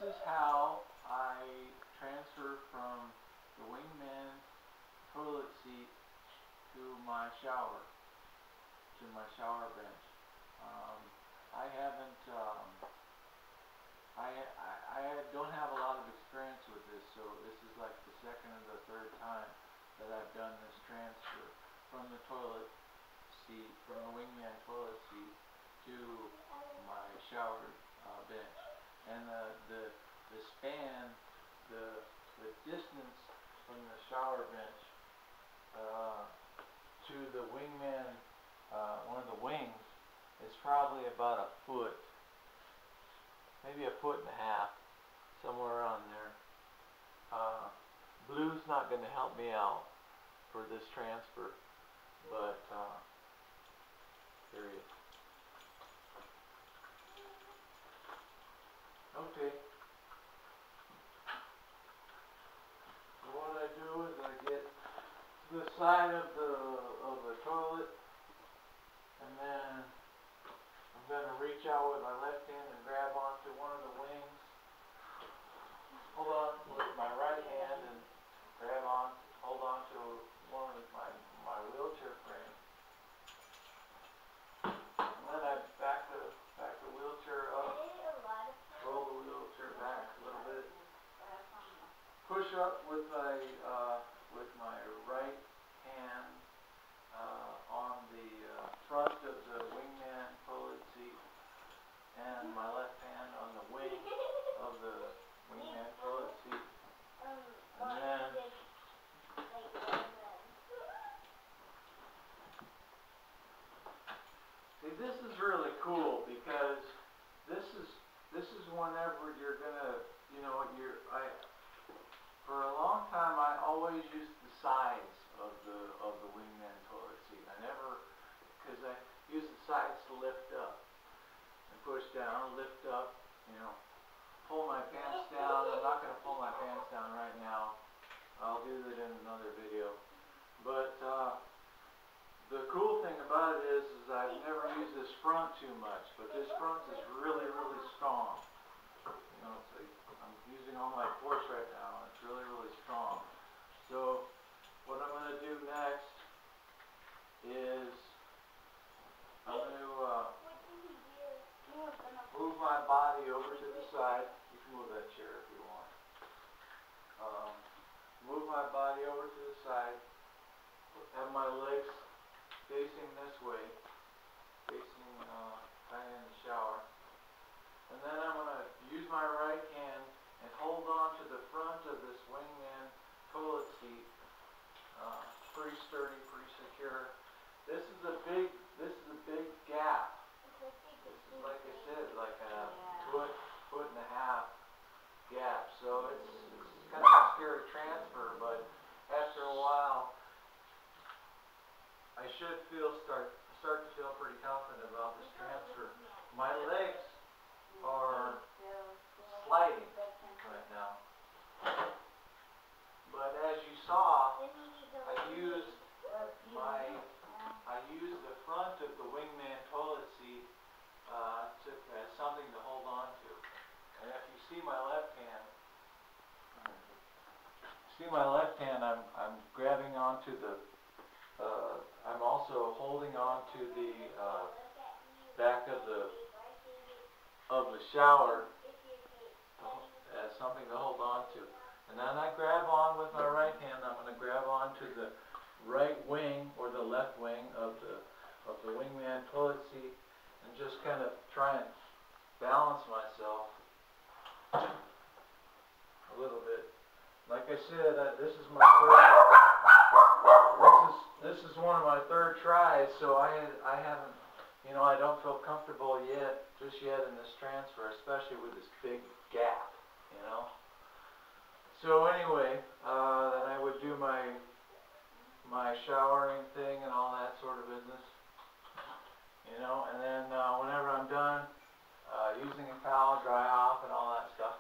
is how I transfer from the Wingman toilet seat to my shower bench. I haven't, I don't have a lot of experience with this, so this is like the second or the third time that I've done this transfer from the toilet seat, from the Wingman toilet seat to my shower bench. And the span, the distance from the shower bench to the Wingman, one of the wings, is probably about a foot, maybe a foot and a half, somewhere around there. Blue's not going to help me out for this transfer, but period. Okay. So what I do is I get to the side of the toilet, and then I'm going to reach out with my left hand and grab onto one of the wings. Hold on with my right hand and hold on to one of my wheelchair frame. And then I back the wheelchair up, roll the wheelchair back a little bit, push up with my right hand on the front of the Wingman toilet seat, and my left hand on the wing of the Wingman toilet seat. And then see, this is really cool because this is whenever you're gonna, for a long time I always used the sides of the Wingman toilet seat. I never, because I use the sides to lift up and push down, lift up, pull my pants down. I'm not going to pull my pants down right now. I'll do that in another video. But the cool thing about it is I've never used this front too much, but this front is really, really strong. It's like I'm using all my force right now, and it's really, really strong. So what I'm going to do next is I'm going to move my body over to the side. You can move that chair if you want. Move my body over to the side. Have my legs facing this way, facing kind of in the shower. And then I'm going to use my right hand and hold on to the front of this Wingman toilet seat. Pretty sturdy, pretty secure. This is a big gap. This is, like I said, like a foot and a half gap. So it's kind of a scary transfer, but after a while, I should start to feel pretty confident about this transfer. My legs are sliding right now, but as you saw, I used the front of the Wingman toilet seat as something to hold on to. And if you see my left hand, I'm grabbing onto the. I'm also holding on to the back of the shower as something to hold on to. And then I grab on with my right hand. I'm going to grab onto the right wing or the left wing of the Wingman toilet seat and just kind of try and balance myself a little bit. Like I said, this is my this is one of my third tries, so I haven't, I don't feel comfortable just yet in this transfer, especially with this big gap, So anyway, then I would do my showering thing and all that sort of business, and then whenever I'm done using a towel, dry off and all that stuff,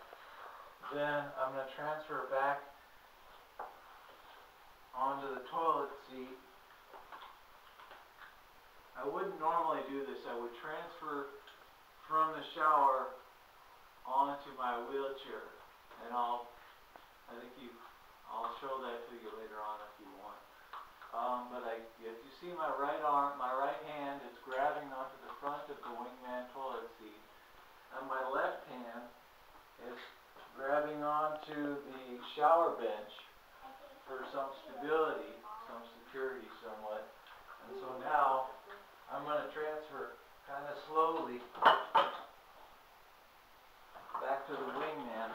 then I'm going to transfer back onto the toilet seat. I wouldn't normally do this. I would transfer from the shower onto my wheelchair my left hand is grabbing onto the shower bench for some stability, some security somewhat. And so now I'm going to transfer kind of slowly back to the wingman.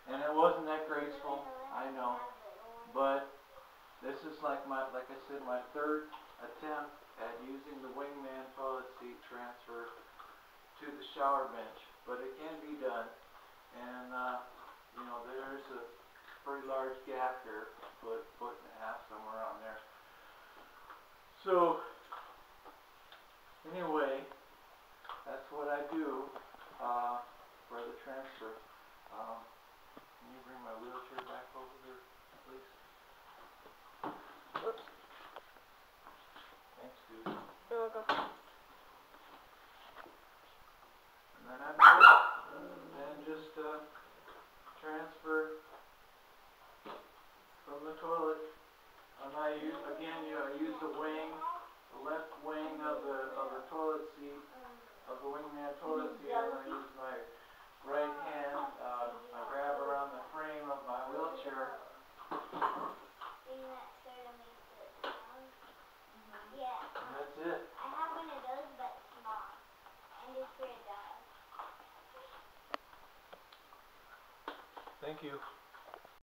And it wasn't that graceful, I know, but this is like I said, my third attempt at using the wingman toilet seat transfer to the shower bench, but it can be done. And you know, there's a pretty large gap here, foot and a half, somewhere around there. So anyway, that's what I do for the transfer. Can you bring my wheelchair back over here, please? Whoops. Thanks, dude. You're welcome. And then I'm going to just transfer from the toilet. And I use the wing, the left wing of the toilet seat, of the wingman toilet seat, and I use my right hand. I grab around the frame of my wheelchair. Yeah. And that's it. I have one of those, but small. And it's for a dog. Thank you.